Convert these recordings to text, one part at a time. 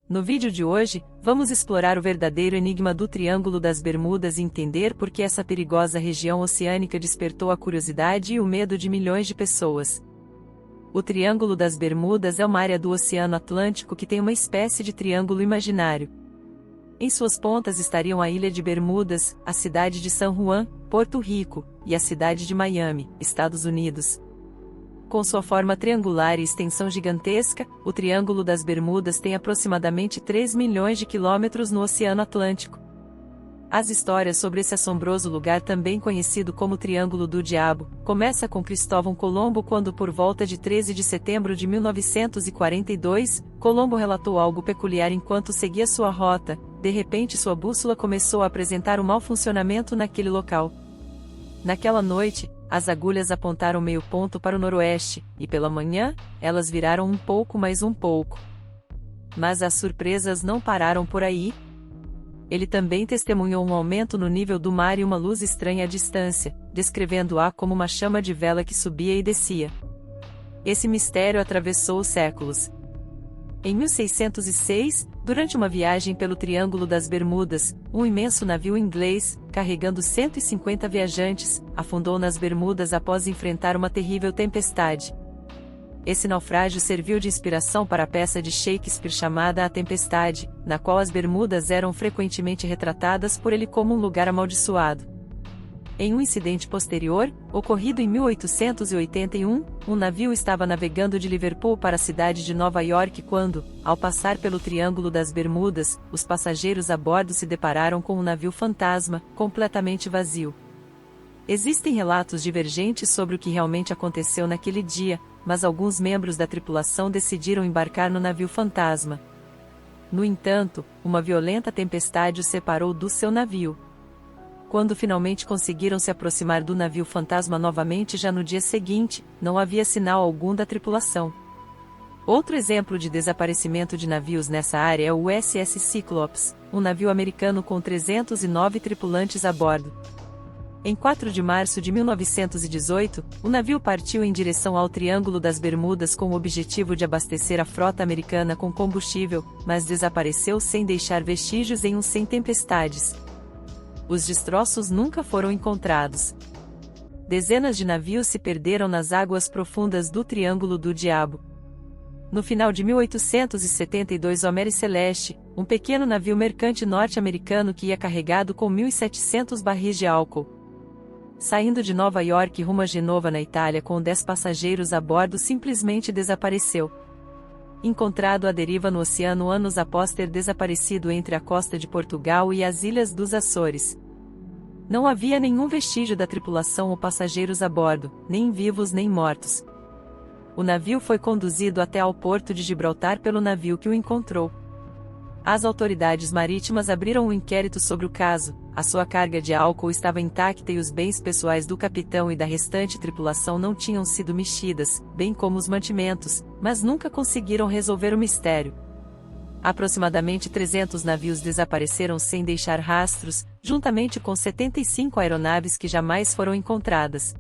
No vídeo de hoje, vamos explorar o verdadeiro enigma do Triângulo das Bermudas e entender por que essa perigosa região oceânica despertou a curiosidade e o medo de milhões de pessoas. O Triângulo das Bermudas é uma área do Oceano Atlântico que tem uma espécie de triângulo imaginário. Em suas pontas estariam a Ilha de Bermudas, a cidade de San Juan, Porto Rico, e a cidade de Miami, Estados Unidos. Com sua forma triangular e extensão gigantesca, o Triângulo das Bermudas tem aproximadamente 3 milhões de quilômetros no Oceano Atlântico. As histórias sobre esse assombroso lugar, também conhecido como Triângulo do Diabo, começa com Cristóvão Colombo quando, por volta de 13 de setembro de 1942, Colombo relatou algo peculiar enquanto seguia sua rota. De repente, sua bússola começou a apresentar um mau funcionamento naquele local. Naquela noite, as agulhas apontaram meio ponto para o noroeste, e pela manhã, elas viraram um pouco mais um pouco. Mas as surpresas não pararam por aí. Ele também testemunhou um aumento no nível do mar e uma luz estranha à distância, descrevendo-a como uma chama de vela que subia e descia. Esse mistério atravessou os séculos. Em 1606, durante uma viagem pelo Triângulo das Bermudas, um imenso navio inglês, carregando 150 viajantes, afundou nas Bermudas após enfrentar uma terrível tempestade. Esse naufrágio serviu de inspiração para a peça de Shakespeare chamada A Tempestade, na qual as Bermudas eram frequentemente retratadas por ele como um lugar amaldiçoado. Em um incidente posterior, ocorrido em 1881, um navio estava navegando de Liverpool para a cidade de Nova York quando, ao passar pelo Triângulo das Bermudas, os passageiros a bordo se depararam com um navio fantasma, completamente vazio. Existem relatos divergentes sobre o que realmente aconteceu naquele dia, mas alguns membros da tripulação decidiram embarcar no navio fantasma. No entanto, uma violenta tempestade os separou do seu navio. Quando finalmente conseguiram se aproximar do navio fantasma novamente já no dia seguinte, não havia sinal algum da tripulação. Outro exemplo de desaparecimento de navios nessa área é o USS Cyclops, um navio americano com 309 tripulantes a bordo. Em 4 de março de 1918, o navio partiu em direção ao Triângulo das Bermudas com o objetivo de abastecer a frota americana com combustível, mas desapareceu sem deixar vestígios em um sem tempestades. Os destroços nunca foram encontrados. Dezenas de navios se perderam nas águas profundas do Triângulo do Diabo. No final de 1872, o Mary Celeste, um pequeno navio mercante norte-americano que ia carregado com 1.700 barris de álcool, saindo de Nova York rumo a Genova, na Itália, com 10 passageiros a bordo, simplesmente desapareceu. Encontrado à deriva no oceano anos após ter desaparecido entre a costa de Portugal e as ilhas dos Açores. Não havia nenhum vestígio da tripulação ou passageiros a bordo, nem vivos nem mortos. O navio foi conduzido até ao porto de Gibraltar pelo navio que o encontrou. As autoridades marítimas abriram um inquérito sobre o caso. A sua carga de álcool estava intacta e os bens pessoais do capitão e da restante tripulação não tinham sido mexidas, bem como os mantimentos, mas nunca conseguiram resolver o mistério. Aproximadamente 300 navios desapareceram sem deixar rastros, juntamente com 75 aeronaves que jamais foram encontradas.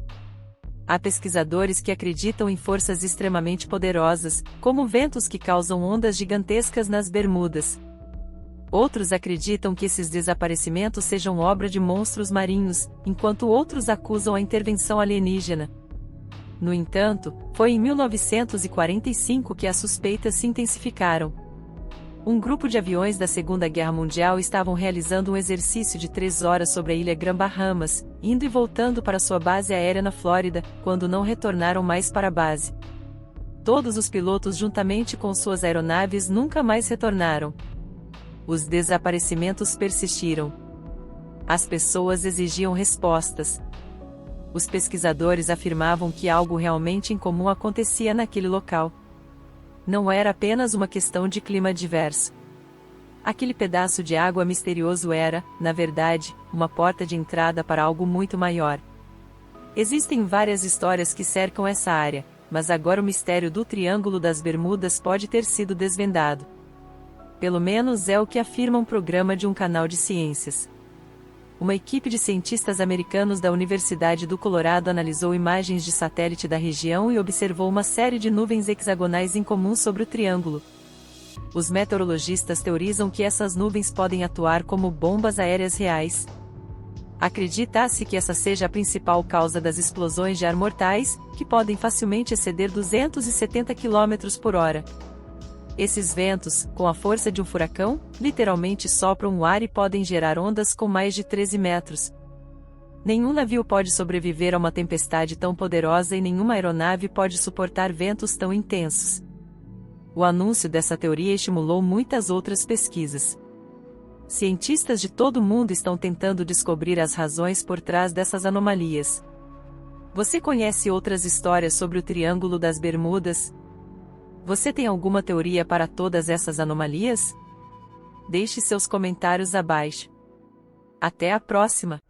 Há pesquisadores que acreditam em forças extremamente poderosas, como ventos que causam ondas gigantescas nas Bermudas. Outros acreditam que esses desaparecimentos sejam obra de monstros marinhos, enquanto outros acusam a intervenção alienígena. No entanto, foi em 1945 que as suspeitas se intensificaram. Um grupo de aviões da Segunda Guerra Mundial estavam realizando um exercício de 3 horas sobre a ilha Grand Bahamas, indo e voltando para sua base aérea na Flórida, quando não retornaram mais para a base. Todos os pilotos, juntamente com suas aeronaves, nunca mais retornaram. Os desaparecimentos persistiram. As pessoas exigiam respostas. Os pesquisadores afirmavam que algo realmente incomum acontecia naquele local. Não era apenas uma questão de clima adverso. Aquele pedaço de água misterioso era, na verdade, uma porta de entrada para algo muito maior. Existem várias histórias que cercam essa área, mas agora o mistério do Triângulo das Bermudas pode ter sido desvendado. Pelo menos é o que afirma um programa de um canal de ciências. Uma equipe de cientistas americanos da Universidade do Colorado analisou imagens de satélite da região e observou uma série de nuvens hexagonais incomuns sobre o triângulo. Os meteorologistas teorizam que essas nuvens podem atuar como bombas aéreas reais. Acredita-se que essa seja a principal causa das explosões de ar mortais, que podem facilmente exceder 270 km por hora. Esses ventos, com a força de um furacão, literalmente sopram o ar e podem gerar ondas com mais de 13 metros. Nenhum navio pode sobreviver a uma tempestade tão poderosa e nenhuma aeronave pode suportar ventos tão intensos. O anúncio dessa teoria estimulou muitas outras pesquisas. Cientistas de todo o mundo estão tentando descobrir as razões por trás dessas anomalias. Você conhece outras histórias sobre o Triângulo das Bermudas? Você tem alguma teoria para todas essas anomalias? Deixe seus comentários abaixo. Até a próxima!